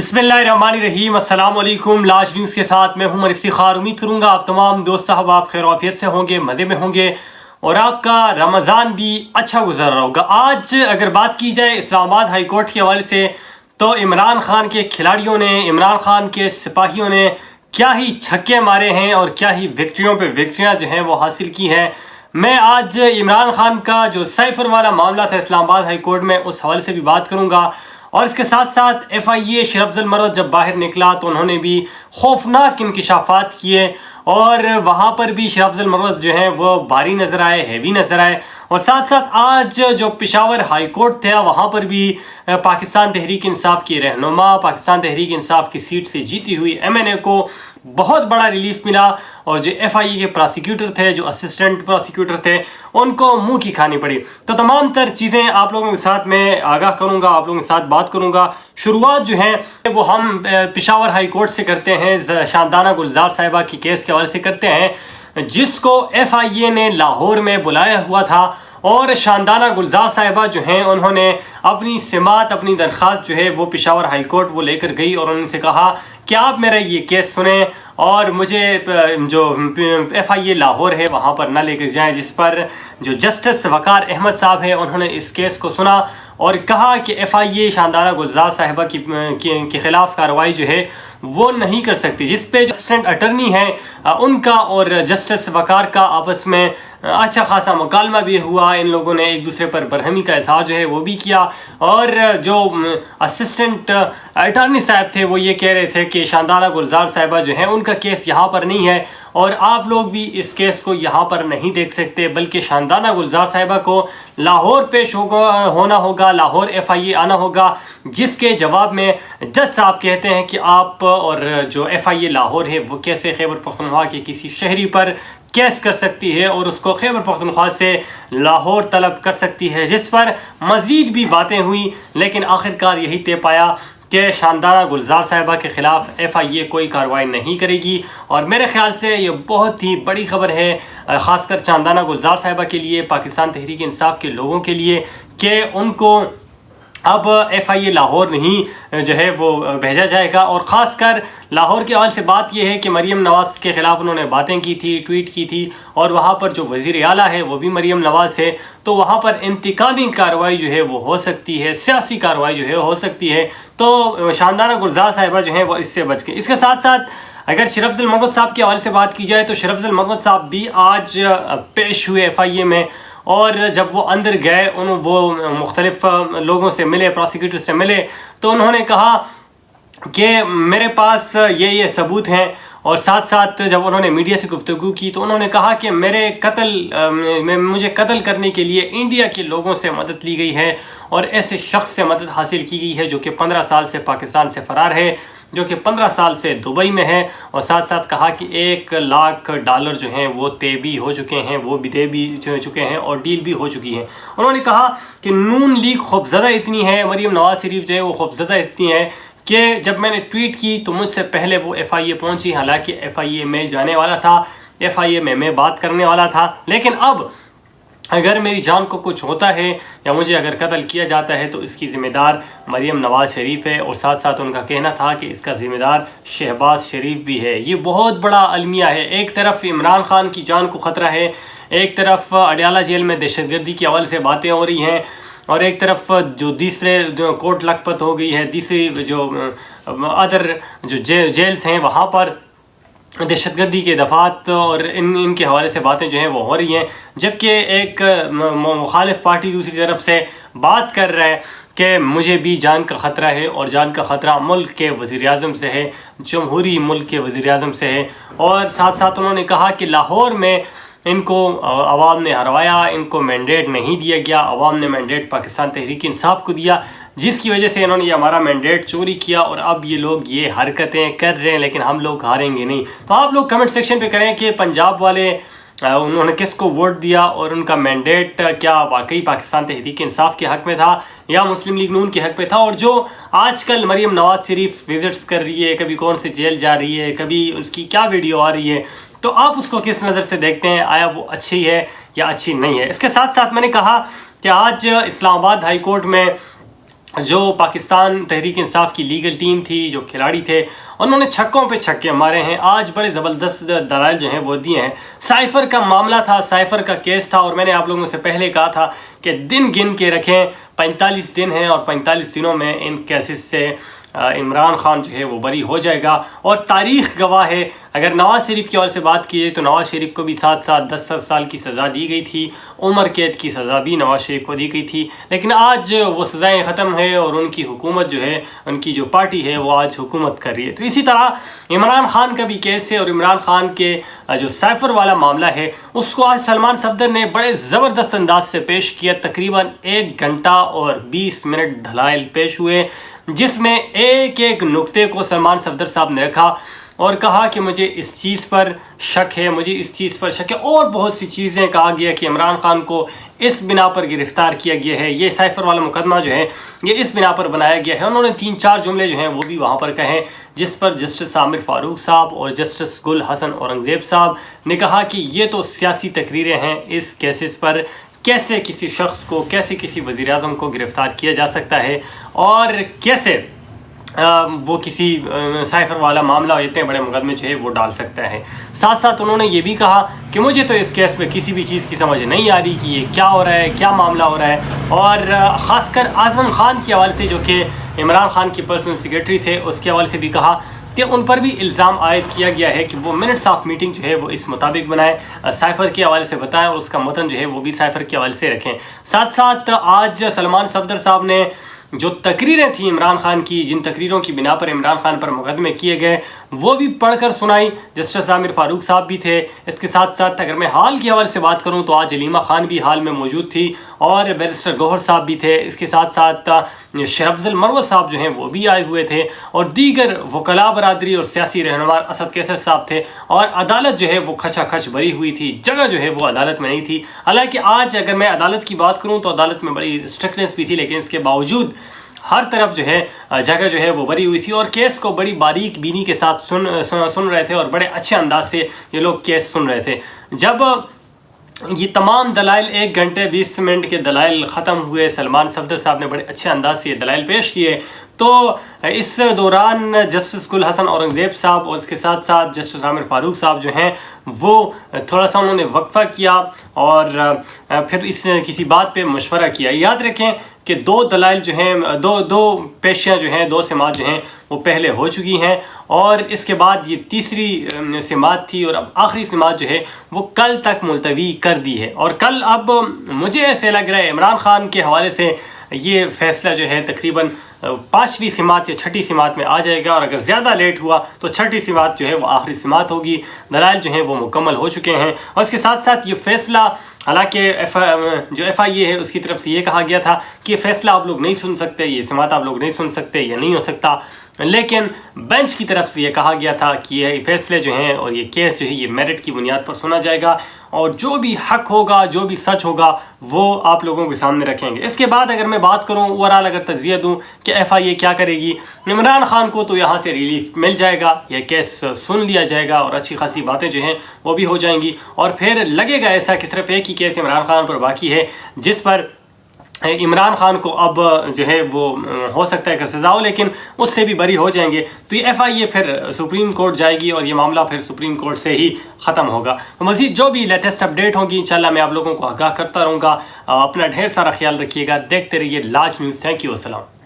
बिस्मिल्लाहिर्रहमानिर्रहीम। अस्सलाम वालेकुम। लाज न्यूज़ के साथ मैं हूं इफ्तिखार। उम्मीद करूंगा आप तमाम दोस्त साहब आप खैर आफियत से होंगे, मज़े में होंगे और आपका रमज़ान भी अच्छा गुजर रहा होगा। आज अगर बात की जाए इस्लामाबाद हाई कोर्ट के हवाले से, तो इमरान खान के खिलाड़ियों ने, इमरान खान के सिपाहियों ने क्या ही छक्के मारे हैं और क्या ही विक्ट्रियों पे विक्ट्रियाँ जो हैं वो हासिल की हैं। मैं आज इमरान खान का जो साइफर वाला मामला था इस्लामाबाद हाई कोर्ट में, उस हवाले से भी बात करूँगा। और इसके साथ साथ FIA शरफ अफजल मर्वत जब बाहर निकला तो उन्होंने भी खौफनाक इंकशाफात किए और वहाँ पर भी शरफ अफजल मर्वत जो हैं वो भारी नज़र आए, हैवी नज़र आए। और साथ साथ आज जो पेशावर हाई कोर्ट था वहाँ पर भी पाकिस्तान तहरीक इंसाफ की रहनुमा, पाकिस्तान तहरीक इंसाफ की सीट से जीती हुई MNA को बहुत बड़ा रिलीफ मिला और जो FIA के प्रोसिक्यूटर थे, जो असिस्टेंट प्रोसिक्यूटर थे, उनको मुंह की खानी पड़ी। तो तमाम तर चीज़ें आप लोगों के साथ मैं आगाह करूँगा, आप लोगों के साथ बात करूँगा। शुरुआत जो है वो हम पेशावर हाई कोर्ट से करते हैं, शानदाना गुलजार साहिबा की केस के हवाले से करते हैं, जिसको FIA ने लाहौर में बुलाया हुआ था। और शानदाना गुलजार साहिबा जो हैं उन्होंने अपनी सिमात, अपनी दरख्वास्त जो है वो पेशावर हाई कोर्ट वो लेकर गई और उनसे कहा कि आप मेरा ये केस सुने और मुझे जो FIA लाहौर है वहाँ पर ना लेकर जाएं, जिस पर जो जस्टिस वकार अहमद साहब है उन्होंने इस केस को सुना और कहा कि FIA शानदाना गुलजार साहिबा के ख़िलाफ़ कार्रवाई जो है वो नहीं कर सकती। जिस पे असिस्टेंट अटर्नी है उनका और जस्टिस वकार का आपस में अच्छा खासा मुकालमा भी हुआ। इन लोगों ने एक दूसरे पर बरहमी का इजहार जो है वो भी किया और जो असिस्टेंट अटर्नी साहब थे वो ये कह रहे थे कि शानदाना गुलजार साहिबा जो है उनका केस यहाँ पर नहीं है और आप लोग भी इस केस को यहाँ पर नहीं देख सकते, बल्कि शानदाना गुलजार साहिबा को लाहौर पेश होना होगा, लाहौर FIA आना होगा। जिसके जवाब में जज साहब कहते हैं कि आप और जो FIA लाहौर है वो कैसे खैबर पख्तूनख्वा के किसी शहरी पर केस कर सकती है और उसको खैबर पख्तूनख्वा से लाहौर तलब कर सकती है, जिस पर मज़ीद भी बातें हुई। लेकिन आखिरकार यही तय पाया कि शानदाना गुलजार साहिबा के ख़िलाफ़ FIA कोई कार्रवाई नहीं करेगी। और मेरे ख़्याल से ये बहुत ही बड़ी खबर है, ख़ासकर शानदाना गुलजार साहिबा के लिए, पाकिस्तान तहरीक इंसाफ के लोगों के लिए, कि उनको अब FIA लाहौर नहीं जो है वो भेजा जाएगा। और ख़ासकर लाहौर के हवाले से बात यह है कि मरीम नवाज़ के ख़िलाफ़ उन्होंने बातें की थी, ट्वीट की थी और वहाँ पर जो वज़ीर आला है वो भी मरीम नवाज़ है, तो वहाँ पर इंतकामी कार्रवाई जो है वो हो सकती है, सियासी कार्रवाई जो है हो सकती है। तो शानदाना गुलजार साहिबा जो है वो इससे बच गए। इसके साथ साथ अगर शरफ अफजल मर्वत साहब के हवाले से बात की जाए तो शरफ अफजल मर्वत साहब भी आज पेश हुए FIA में और जब वो अंदर गए वो मुख्तलिफ लोगों से मिले, प्रोसिक्यूटर से मिले, तो उन्होंने कहा कि मेरे पास ये सबूत हैं। और साथ साथ जब उन्होंने मीडिया से गुफ्तगू की तो उन्होंने कहा कि मुझे कत्ल करने के लिए इंडिया के लोगों से मदद ली गई है और ऐसे शख्स से मदद हासिल की गई है जो कि 15 साल से पाकिस्तान से फ़रार है, जो कि 15 साल से दुबई में है। और साथ साथ कहा कि $1 लाख जो हैं वो तय भी हो चुके हैं, वो भी दे भी चुके हैं और डील भी हो चुकी है। उन्होंने कहा कि नून लीग खौफज़दा इतनी है, मरीम नवाज़ शरीफ जो है वो खौफज़दा इतनी है कि जब मैंने ट्वीट की तो मुझसे पहले वो FIA पहुंची। हालांकि FIA में जाने वाला था, FIA में मैं बात करने वाला था, लेकिन अब अगर मेरी जान को कुछ होता है या मुझे अगर कत्ल किया जाता है तो इसकी ज़िम्मेदार मरीम नवाज़ शरीफ है। और साथ साथ उनका कहना था कि इसका ज़िम्मेदार शहबाज शरीफ भी है। ये बहुत बड़ा अलमिया है। एक तरफ इमरान खान की जान को ख़तरा है, एक तरफ अडयाला जेल में दहशतगर्दी के हवाले से बातें हो रही हैं और एक तरफ जो दूसरे जो कोर्ट लखपत हो गई है, दूसरी जो अदर जो जेल्स हैं वहाँ पर दहशतगर्दी के दफ़ात और इनके हवाले से बातें जो हैं वो हो रही हैं। जबकि एक मुखालिफ पार्टी दूसरी तरफ से बात कर रहा है कि मुझे भी जान का ख़तरा है और जान का ख़तरा मुल्क के वज़ीर-ए-आज़म से है, जमहूरी मुल्क के वज़ीर-ए-आज़म से है। और साथ साथ उन्होंने कहा कि लाहौर में इनको अवाम ने हरवाया, इनको मैंडेट नहीं दिया गया, अवाम ने मैंडेट पाकिस्तान तहरीक इंसाफ को दिया, जिसकी वजह से इन्होंने ये हमारा मैंडेट चोरी किया और अब ये लोग ये हरकतें कर रहे हैं, लेकिन हम लोग हारेंगे नहीं। तो आप लोग कमेंट सेक्शन पे करें कि पंजाब वाले उन्होंने किसको वोट दिया और उनका मैंडेट क्या वाकई पाकिस्तान तहरीक इंसाफ के हक़ में था या मुस्लिम लीग नून के हक़ में था। और जो आजकल मरीम नवाज़ शरीफ विज़िट्स कर रही है, कभी कौन से जेल जा रही है, कभी उसकी क्या वीडियो आ रही है, तो आप उसको किस नज़र से देखते हैं, आया वो अच्छी है या अच्छी नहीं है। इसके साथ साथ मैंने कहा कि आज इस्लामाबाद हाई कोर्ट में जो पाकिस्तान तहरीक इंसाफ की लीगल टीम थी, जो खिलाड़ी थे, उन्होंने छक्कों पे छक्के मारे हैं। आज बड़े ज़बरदस्त दलाइल जो हैं वो दिए हैं। साइफ़र का मामला था, साइफ़र का केस था, और मैंने आप लोगों से पहले कहा था कि दिन गिन के रखें, 45 दिन हैं और 45 दिनों में इन केसेस से इमरान खान जो है वो बरी हो जाएगा। और तारीख़ गवाह है, अगर नवाज़ शरीफ के हवाले से बात की जाए तो नवाज़ शरीफ को भी 7-7 साल की सज़ा दी गई थी, उम्र कैद की सज़ा भी नवाज़ शरीफ को दी गई थी, लेकिन आज वो सज़ाएँ ख़त्म है और उनकी हुकूमत जो है, उनकी जो पार्टी है वो आज हुकूमत कर रही है। तो इसी तरह इमरान खान का भी केस है, और इमरान खान के जो साइफ़र वाला मामला है उसको आज सलमान सफदर ने बड़े ज़बरदस्त अंदाज से पेश किया। तकरीबन 1 घंटा और 20 मिनट दलाइल पेश हुए, जिसमें एक एक नुक्ते को सलमान सफदर साहब ने रखा और कहा कि मुझे इस चीज़ पर शक है, मुझे इस चीज़ पर शक है, और बहुत सी चीज़ें कहा गया कि इमरान खान को इस बिना पर गिरफ़्तार किया गया है, ये साइफ़र वाला मुकदमा जो है ये इस बिना पर बनाया गया है। उन्होंने 3-4 जुमले जो हैं वो भी वहाँ पर कहे, जिस पर जस्टिस आमिर फ़ारूक साहब और जस्टिस गुल हसन औरंगज़ेब साहब ने कहा कि ये तो सियासी तकरीरें हैं, इस केसेस पर कैसे किसी शख्स को, कैसे किसी वज़ीर-ए-आज़म को गिरफ़्तार किया जा सकता है, और कैसे वो किसी साइफ़र वाला मामला इतने बड़े मुकदमे जो है वो डाल सकता है। साथ साथ उन्होंने ये भी कहा कि मुझे तो इस केस में किसी भी चीज़ की समझ नहीं आ रही कि ये क्या हो रहा है, क्या मामला हो रहा है। और ख़ासकर आज़म खान के हवाले से, जो कि इमरान खान के पर्सनल सेक्रेटरी थे, उसके हवाले से भी कहा कि उन पर भी इल्ज़ाम आयद किया गया है कि वो मिनट्स ऑफ मीटिंग जो है वो इस मुताबिक बनाए, साइफ़र के हवाले से बताएं और उसका मतन जो है वो भी साइफ़र के हवाले से रखें। साथ साथ आज सलमान सफदर साहब ने जो तकरीरें थी इमरान खान की, जिन तकरीरों की बिना पर इमरान खान पर मुकदमे किए गए, वो भी पढ़कर सुनाई। जस्टिस आमिर फ़ारूक साहब भी थे। इसके साथ साथ अगर मैं हाल के हवाले से बात करूं तो आज अलीमा खान भी हाल में मौजूद थी और बैरिस्टर गौहर साहब भी थे। इसके साथ साथ शरफजल मरवत साहब जो हैं वो भी आए हुए थे, और दीगर वकला बरादरी और सियासी रहनुमा असद कैसर साहब थे। और अदालत जो है वो खचाखच भरी हुई थी, जगह जो है वो अदालत में नहीं थी। हालांकि आज अगर मैं अदालत की बात करूं तो अदालत में बड़ी स्ट्रिक्टनेस भी थी, लेकिन इसके बावजूद हर तरफ जो है जगह जो है वो भरी हुई थी, और केस को बड़ी बारीक बीनी के साथ सुन रहे थे, और बड़े अच्छे अंदाज से ये लोग केस सुन रहे थे। जब ये तमाम दलाइल 1 घंटे 20 मिनट के दलाइल ख़त्म हुए, सलमान सफदर साहब ने बड़े अच्छे अंदाज से ये दलाइल पेश किए, तो इस दौरान जस्टिस गुल हसन औरंगज़ेब साहब और इसके साथ साथ जस्टिस आमिर फ़ारूक साहब जो हैं वो थोड़ा सा उन्होंने वक्फ़ा किया और फिर इस किसी बात पे मशवरा किया। याद रखें कि 2 दलाइल जो हैं, दो पेशियाँ जो हैं, 2 समात जो हैं वो पहले हो चुकी हैं, और इसके बाद ये तीसरी समात थी, और अब आखिरी समात जो है वो कल तक मुलतवी कर दी है। और कल अब मुझे ऐसे लग रहा है इमरान खान के हवाले से ये फ़ैसला जो है तकरीबन 5वीं समात या 6ठी समात में आ जाएगा, और अगर ज़्यादा लेट हुआ तो 6ठी समात जो है वो आखिरी समात होगी। दलाइल जो हैं वो मुकम्मल हो चुके हैं, और इसके साथ साथ ये फ़ैसला, हालांकि जो FIA है उसकी तरफ से ये कहा गया था कि ये फ़ैसला आप लोग नहीं सुन सकते, ये समात आप लोग नहीं सुन सकते, ये नहीं हो सकता, लेकिन बेंच की तरफ से ये कहा गया था कि ये फ़ैसले जो हैं और ये केस जो है ये मेरिट की बुनियाद पर सुना जाएगा, और जो भी हक होगा, जो भी सच होगा वो आप लोगों के सामने रखेंगे। इसके बाद अगर मैं बात करूं ओवरऑल, अगर तज्ज़िया दूं कि FIA क्या करेगी, इमरान खान को तो यहाँ से रिलीफ मिल जाएगा, यह केस सुन लिया जाएगा और अच्छी खासी बातें जो हैं वो भी हो जाएंगी, और फिर लगेगा ऐसा कि सिर्फ एक ही केस इमरान खान पर बाकी है, जिस पर इमरान खान को अब जो है वो हो सकता है कि सज़ा हो, लेकिन उससे भी बरी हो जाएंगे। तो ये FIA फिर सुप्रीम कोर्ट जाएगी और ये मामला फिर सुप्रीम कोर्ट से ही ख़त्म होगा। तो मज़ीद जो भी लेटेस्ट अपडेट होंगी इंशाल्लाह मैं आप लोगों को आगाह करता रहूँगा। अपना ढेर सारा ख्याल रखिएगा, देखते रहिए लाज न्यूज़। थैंक यू, अस्सलाम।